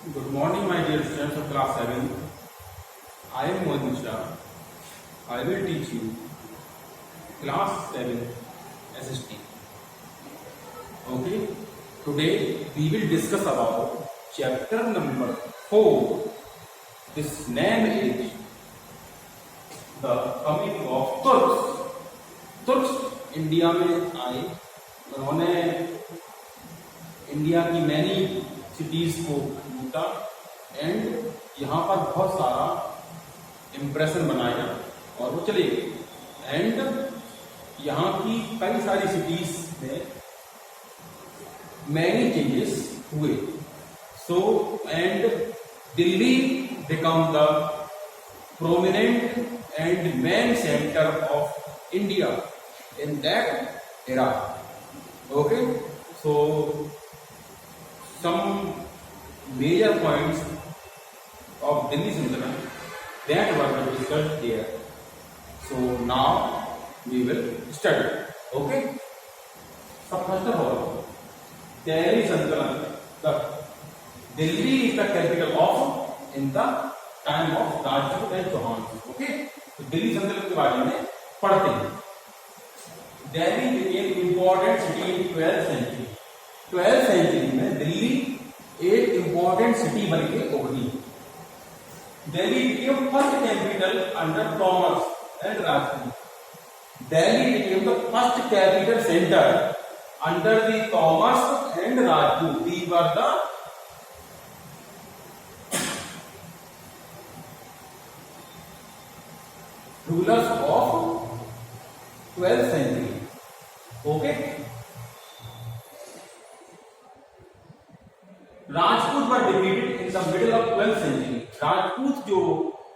Good morning, my dear students of class 7. I am Mohan Mishra. I will teach you class 7 SST. Okay. Today we will discuss about chapter number 4. This name is the coming of Turks. Turks India में आए, उन्होंने India की many cities को लूटा and यहाँ पर बहुत सारा इम्प्रेशन बनाया और वो चले गए एंड यहाँ की कई सारी सिटीज में मैनी चेंजेस हुए. So and Delhi become the prominent and main centre of India in that era. Okay, so some major points of Delhi Sultanate that were discussed here. So now we will study. Okay, so first of all, Delhi Sultanate, the Delhi is the capital of in the time of Rajput and Chauhan. Okay, so Delhi Sultanate के बारे में पढ़ते हैं. Delhi became important city in 12th century. 12th century में दिल्ली एक important city बन के उभरी. Delhi became first capital under Thomas and Rajput. Delhi became the first capital center under the Thomas and Rajput. These were the rulers of 12th century. Okay, Rajput were defeated in the middle of 12th century. Rajput जो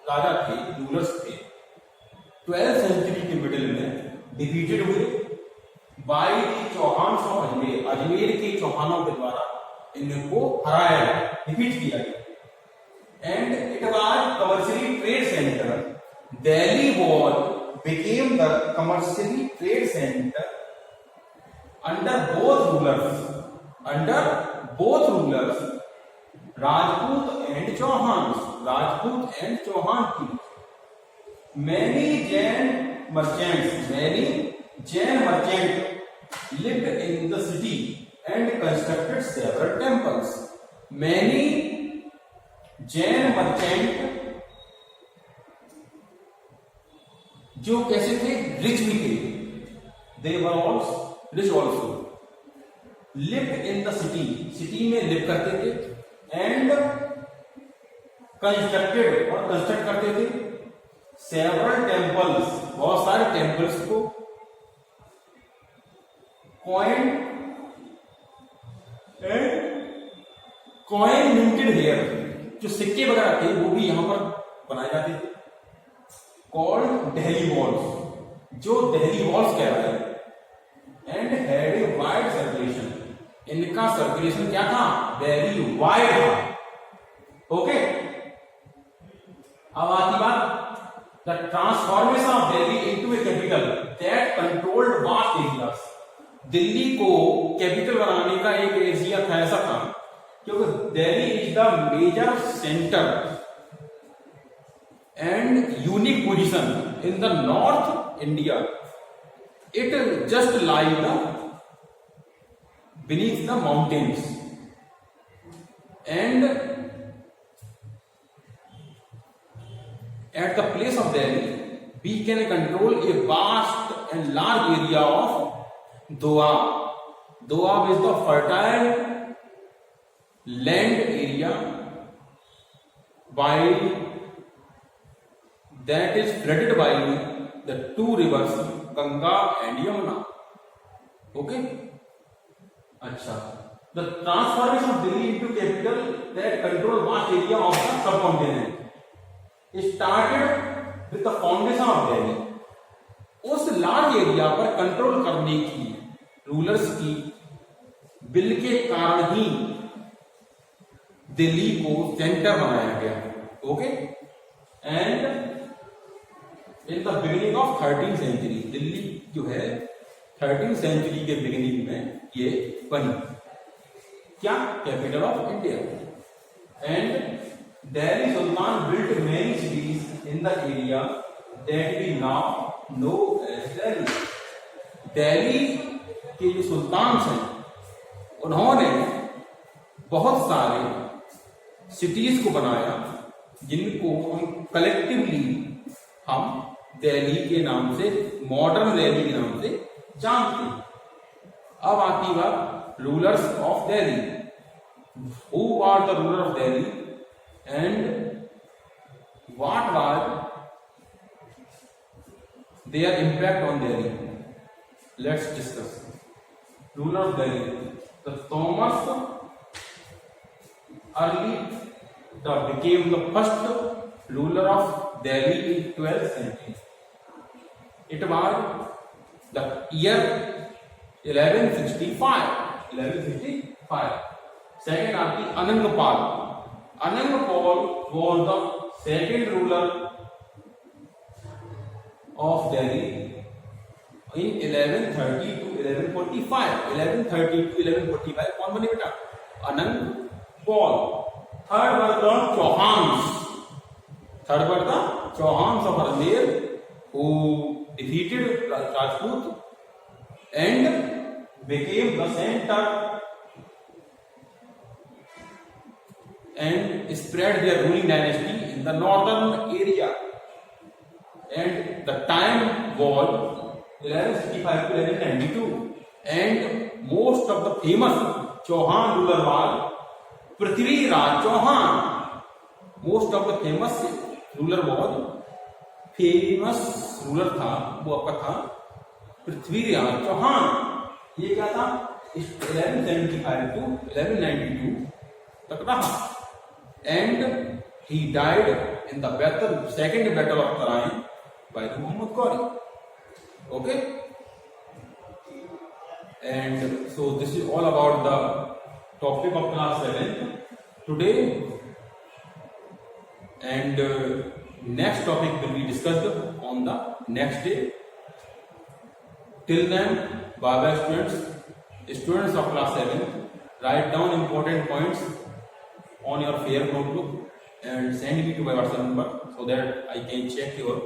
राजा थे, rulers थे, 12th century के middle में defeated हुए by the Chauhan of Ajmer. Ajmer के चौहानों के द्वारा इनको हराया, डिफीट किया गया. And it was commercially trade centre. Delhi wall became the commercially trade center under both rulers, Rajput and Chauhan. Rajput and Chauhan kings. Many Jain merchants lived in the city and constructed several temples. Many Jain merchants जो कैसे थे, rich भी थे, they were also rich also, lived in the city, city में live करते थे and constructed और construct करते थे सेवरल टेम्पल्स, बहुत सारे टेम्पल्स को. कॉइन मिंटेड हियर, जो सिक्के वगैरह थे वो भी यहां पर बनाए जाते थे. कॉल्ड दिल्ली वॉल्स, जो दिल्ली वॉल्स कह रहे हैं. And had a wide circulation, इनका सर्कुलेशन क्या था, वेरी वाइड था. ओके, अब आती बात the transformation of Delhi into A capital that controlled vast areas. Delhi को कैपिटल बनाने का एक एरिया था, ऐसा था क्योंकि Delhi is the major centre and unique position in the North India. It just lies beneath the mountains and at the place of Delhi we can control a vast and large area of Doab. Doab is the fertile land area by that is flooded by the two rivers Ganga and Yamuna. Okay, अच्छा, the transformation of Delhi into capital that control vast area of the subcontinent started with the foundation of Delhi. उस large area पर control करने की rulers की bill के कारण ही दिल्ली को centre बनाया गया. Okay, and in the beginning of 13th century, Delhi जो है 13th सेंचुरी के बिगिनिंग में ये बनी. क्या, capital of India. And Delhi Sultan built many cities in the area that we now know as Delhi. Delhi के जो सुल्तान हैं उन्होंने बहुत सारे सिटीज को बनाया जिनको हम कलेक्टिवली हम दिल्ली के नाम से, मॉडर्न दिल्ली के नाम से जानते हैं। अब आती बात rulers of Delhi. Who are the ruler of Delhi and what was their impact on Delhi? Let's discuss. Ruler of Delhi, the Thomas early became the first ruler of Delhi in 12th century. It was the year 1165. 1165. Second आती Anangpal. Anangpal was the second ruler of Delhi in 1130 to 1145. 1130 to 1145 कौन बने बेटा? Anang Pal. Third were the Chauhans. Third were the Chauhans of Ajmer who defeated Rajput and became the center and spread their ruling dynasty in the northern area. And the time was 1165 to 1192, and most of the famous Chauhan ruler was Prithviraj Chauhan. Most of the famous ruler was था वो आपका था पृथ्वीराज चौहान। ये क्या था? 1175 to 1192 तक रहा। And he died in the second battle of Tarain by the Muhammad Ghori. Okay, and so this is all about the topic of class 7 today, and next topic will be discussed on the next day. Till then, bye bye students of class 7. Write down important points on your fair notebook and send me to my WhatsApp number so that I can check your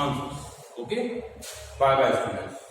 answers. Okay, bye bye students.